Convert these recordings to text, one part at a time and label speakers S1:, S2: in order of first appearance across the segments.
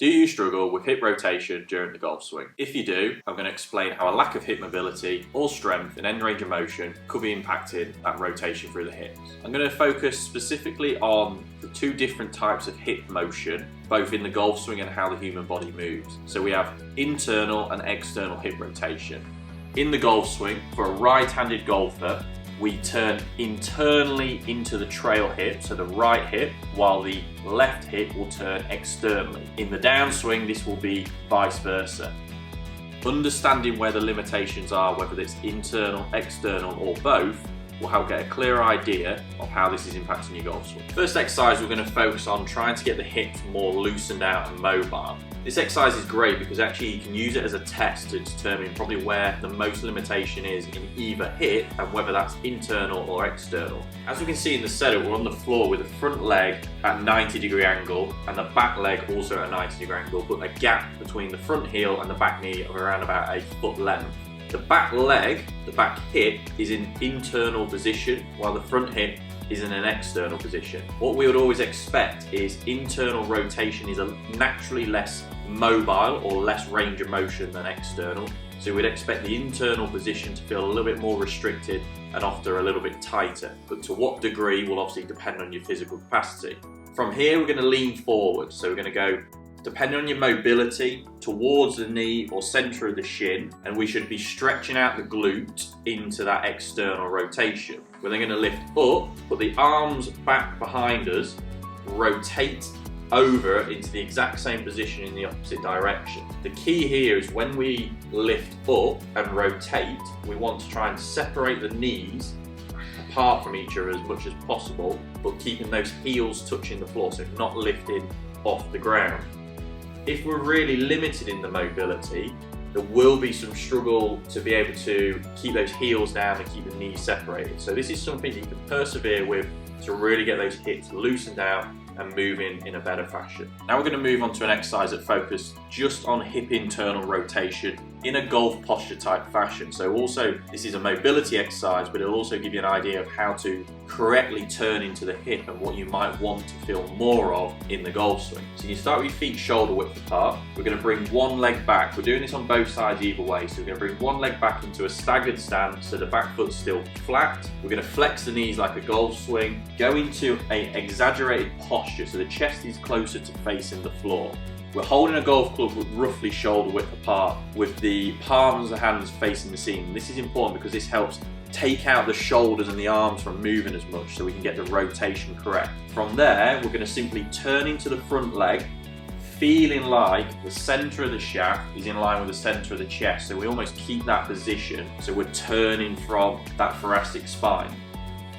S1: Do you struggle with hip rotation during the golf swing? If you do, I'm going to explain how a lack of hip mobility or strength in end range of motion could be impacting that rotation through the hips. I'm going to focus specifically on the two different types of hip motion, both in the golf swing and how the human body moves. So we have internal and external hip rotation. In the golf swing, for a right-handed golfer, we turn internally into the trail hip, so the right hip, while the left hip will turn externally. In the downswing, this will be vice versa. Understanding where the limitations are, whether it's internal, external, or both, will help get a clear idea of how this is impacting your golf swing. First exercise, we're going to focus on trying to get the hips more loosened out and mobile. This exercise is great because actually you can use it as a test to determine probably where the most limitation is in either hip and whether that's internal or external. As we can see in the setup, we're on the floor with the front leg at 90-degree angle and the back leg also at a 90-degree angle, but a gap between the front heel and the back knee of around about a foot length. The back leg, the back hip, is in internal position while the front hip is in an external position. What we would always expect is internal rotation is naturally less mobile or less range of motion than external. So we'd expect the internal position to feel a little bit more restricted and often a little bit tighter. But to what degree will obviously depend on your physical capacity. From here, we're going to lean forward. So we're going to go, depending on your mobility, towards the knee or center of the shin, and we should be stretching out the glute into that external rotation. We're then going to lift up, put the arms back behind us, rotate over into the exact same position in the opposite direction. The key here is when we lift up and rotate, we want to try and separate the knees apart from each other as much as possible, but keeping those heels touching the floor, so not lifting off the ground. If we're really limited in the mobility, there will be some struggle to be able to keep those heels down and keep the knees separated. So this is something you can persevere with to really get those hips loosened out and moving in a better fashion. Now we're going to move on to an exercise that focuses just on hip internal rotation in a golf posture type fashion. So also this is a mobility exercise, but it'll also give you an idea of how to correctly turn into the hip and what you might want to feel more of in the golf swing. So you start with your feet shoulder width apart. We're going to bring one leg back. We're doing this on both sides either way. So we're going to bring one leg back into a staggered stance so the back foot's still flat. We're going to flex the knees like a golf swing, go into an exaggerated posture so the chest is closer to facing the floor. We're holding a golf club roughly shoulder width apart with the palms of the hands facing the seam. This is important because this helps take out the shoulders and the arms from moving as much so we can get the rotation correct. From there, we're going to simply turn into the front leg, feeling like the center of the shaft is in line with the center of the chest. So we almost keep that position so we're turning from that thoracic spine.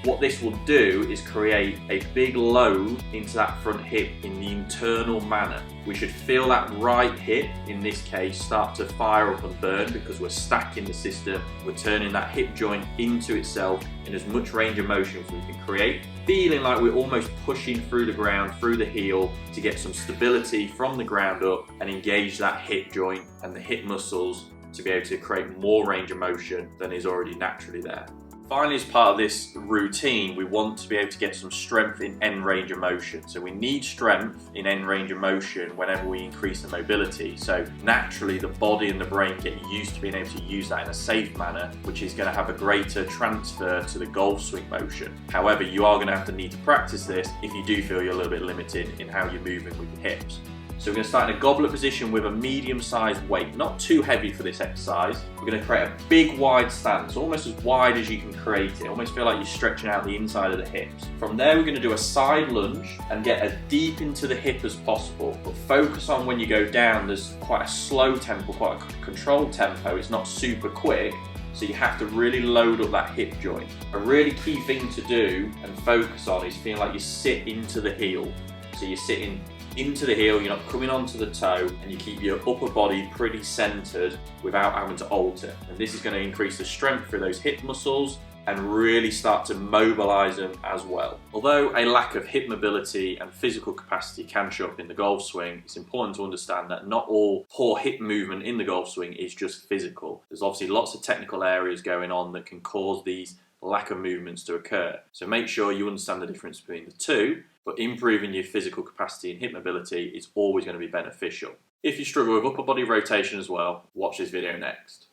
S1: What this will do is create a big load into that front hip in the internal manner. We should feel that right hip, in this case, start to fire up and burn because we're stacking the system. We're turning that hip joint into itself in as much range of motion as we can create, feeling like we're almost pushing through the ground, through the heel to get some stability from the ground up and engage that hip joint and the hip muscles to be able to create more range of motion than is already naturally there. Finally, as part of this routine, we want to be able to get some strength in end range of motion. So we need strength in end range of motion whenever we increase the mobility. So naturally, the body and the brain get used to being able to use that in a safe manner, which is going to have a greater transfer to the golf swing motion. However, you are going to have to need to practice this if you do feel you're a little bit limited in how you're moving with your hips. So we're going to start in a goblet position with a medium-sized weight, not too heavy for this exercise. We're going to create a big wide stance, almost as wide as you can create it. Almost feel like you're stretching out the inside of the hips. From there, we're going to do a side lunge and get as deep into the hip as possible. But focus on when you go down, there's quite a slow tempo, quite a controlled tempo. It's not super quick. So you have to really load up that hip joint. A really key thing to do and focus on is feeling like you sit into the heel. So you're sitting into the heel, you're not coming onto the toe, and you keep your upper body pretty centered without having to alter. And this is going to increase the strength through those hip muscles and really start to mobilize them as well. Although a lack of hip mobility and physical capacity can show up in the golf swing, it's important to understand that not all poor hip movement in the golf swing is just physical. There's obviously lots of technical areas going on that can cause these lack of movements to occur. So make sure you understand the difference between the two but improving your physical capacity and hip mobility is always going to be beneficial. If you struggle with upper body rotation as well, watch this video next.